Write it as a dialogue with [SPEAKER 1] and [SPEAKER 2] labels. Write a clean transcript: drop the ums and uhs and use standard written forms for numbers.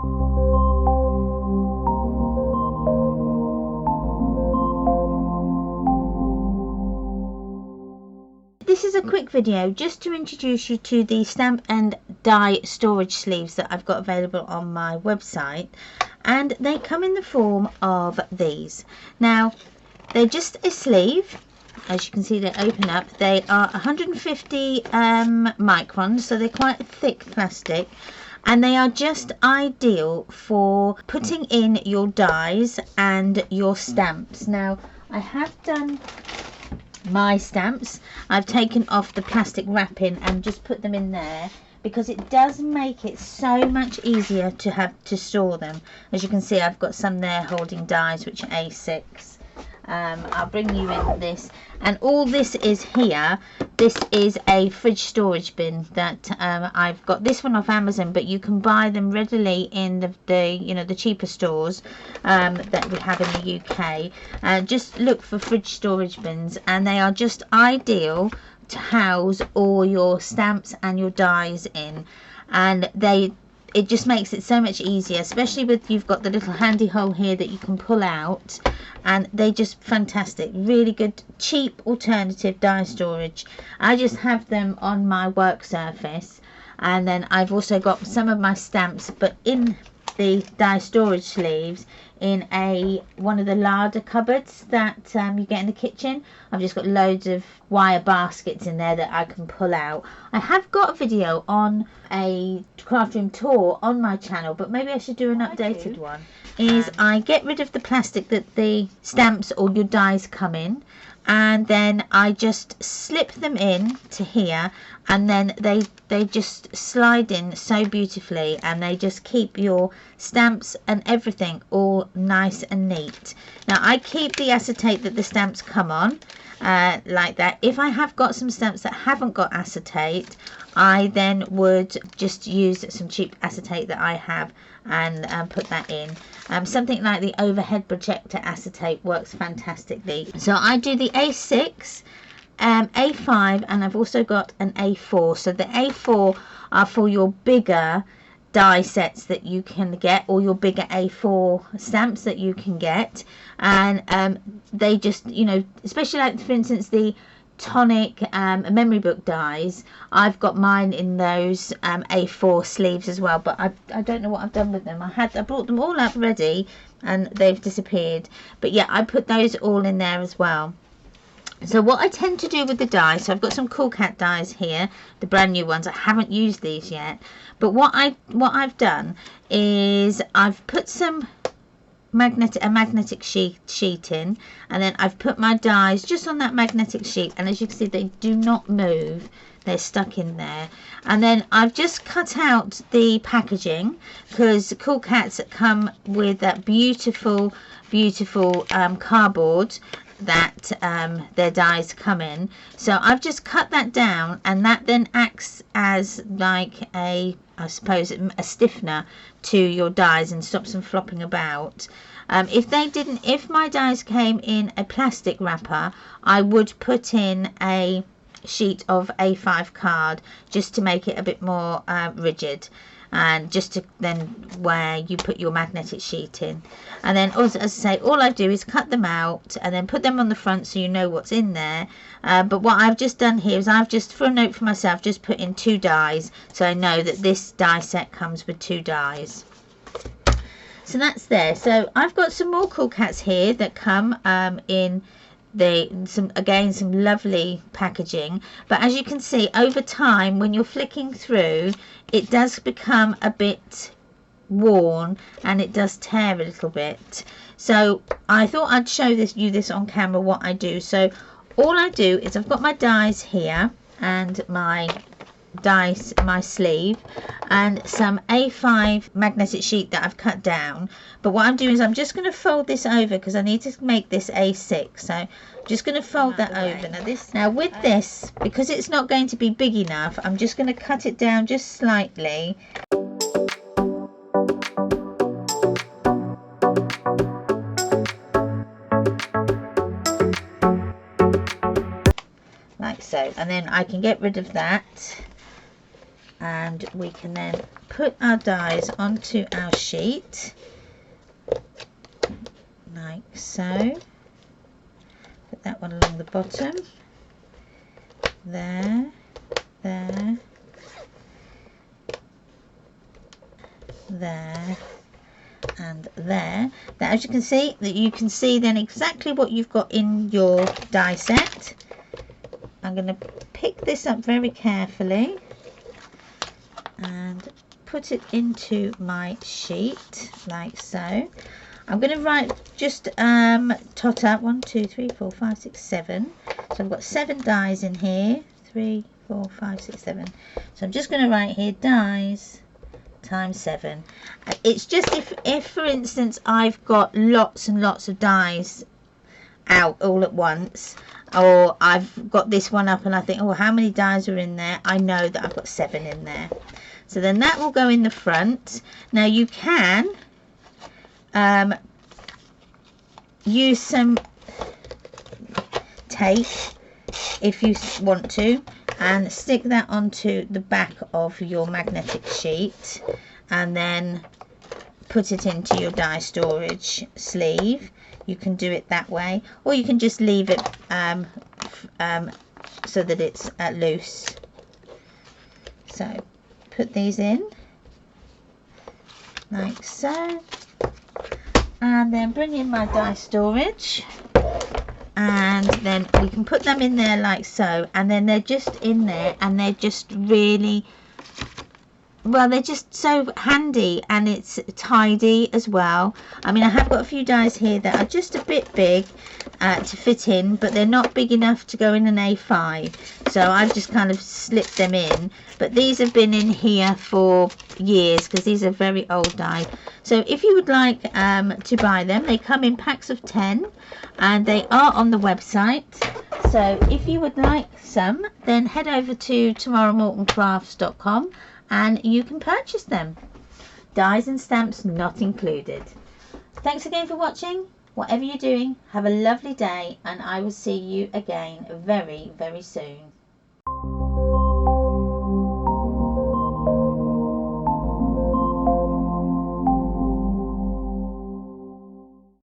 [SPEAKER 1] This is a quick video just to introduce you to the stamp and die storage sleeves that I've got available on my website, and they come in the form of these. Now they're just a sleeve. As you can see, they open up. They are 150 microns, so they're quite thick plastic, and they are just ideal for putting in your dies and your stamps. Now I have done my stamps. I've taken off the plastic wrapping and just put them in there because it does make it so much easier to have to store them. As you can see, I've got some there holding dies which are A6. I'll bring you in this, and all this is here. This is a fridge storage bin that I've got this one off Amazon, but you can buy them readily in the cheaper stores that we have in the UK. Just look for fridge storage bins, and they are just ideal to house all your stamps and your dies in, and it just makes it so much easier, especially with you've got the little handy hole here that you can pull out, and they just fantastic, really good cheap alternative die storage. I just have them on my work surface, and then I've also got some of my stamps but in the die storage sleeves in one of the larder cupboards that you get in the kitchen. I've just got loads of wire baskets in there that I can pull out. I have got a video on a craft room tour on my channel, but maybe I should do an updated one. I get rid of the plastic that the stamps or your dies come in, and then I just slip them in to here, and then they just slide in so beautifully, and they just keep your stamps and everything all nice and neat. Now I keep the acetate that the stamps come on like that. If I have got some stamps that haven't got acetate, I then would just use some cheap acetate that I have and put that in. Something like the overhead projector acetate works fantastically. So I do the A6, A5, and I've also got an A4. So the A4 are for your bigger die sets that you can get, or your bigger A4 stamps that you can get, and they just, especially like for instance the Tonic memory book dies, I've got mine in those A4 sleeves as well, but I don't know what I've done with them. I brought them all up ready and they've disappeared, but yeah, I put those all in there as well. So what I tend to do with the dies, so I've got some Cool Cat dies here, the brand new ones. I haven't used these yet, but what I've done is I've put some magnetic sheet in, and then I've put my dies just on that magnetic sheet, and as you can see, they do not move. They're stuck in there. And then I've just cut out the packaging, because Cool Cats come with that beautiful cardboard that their dies come in. So I've just cut that down, and that then acts as like I suppose a stiffener to your dies and stops them flopping about. If my dies came in a plastic wrapper, I would put in a sheet of A5 card just to make it a bit more rigid, and just to then where you put your magnetic sheet in. And then also, as I say, all I do is cut them out and then put them on the front so you know what's in there. But what I've just done here is I've just, for a note for myself, just put in 2 dies, so I know that this die set comes with 2 dies. So that's there. So I've got some more Cool Cats here that come in some lovely packaging, but as you can see, over time when you're flicking through, it does become a bit worn and it does tear a little bit. So I thought I'd show you this on camera what I do. So all I do is I've got my dies here and my sleeve and some A5 magnetic sheet that I've cut down, but what I'm doing is I'm just going to fold this over because I need to make this A6. So I'm just going to fold that over. Now with this, because it's not going to be big enough, I'm just going to cut it down just slightly. Like so, and then I can get rid of that, and we can then put our dies onto our sheet like so. Put that one along the bottom, there, there, there, and there. Now as you can see then exactly what you've got in your die set. I'm going to pick this up very carefully and put it into my sheet like so. I'm going to write just tot up 1, 2, 3, 4, 5, 6, 7. So I've got 7 dies in here. 3, 4, 5, 6, 7. So I'm just going to write here dies times 7. It's just if for instance I've got lots and lots of dies out all at once, or I've got this one up and I think, oh, how many dies are in there? I know that I've got 7 in there. So then that will go in the front. Now you can use some tape if you want to, and stick that onto the back of your magnetic sheet, and then put it into your die storage sleeve. You can do it that way, or you can just leave it so that it's loose. So put these in like so, and then bring in my die storage, and then we can put them in there like so, and then they're just in there, and they're just really, well, they're just so handy, and it's tidy as well. I mean, I have got a few dies here that are just a bit big to fit in, but they're not big enough to go in an A5, so I've just kind of slipped them in. But these have been in here for years because these are very old die. So if you would like to buy them, they come in packs of 10 and they are on the website. So if you would like some, then head over to tomorrowmortoncrafts.com and you can purchase them. Dies and stamps not included. Thanks again for watching. Whatever you're doing, have a lovely day, and I will see you again very, very soon.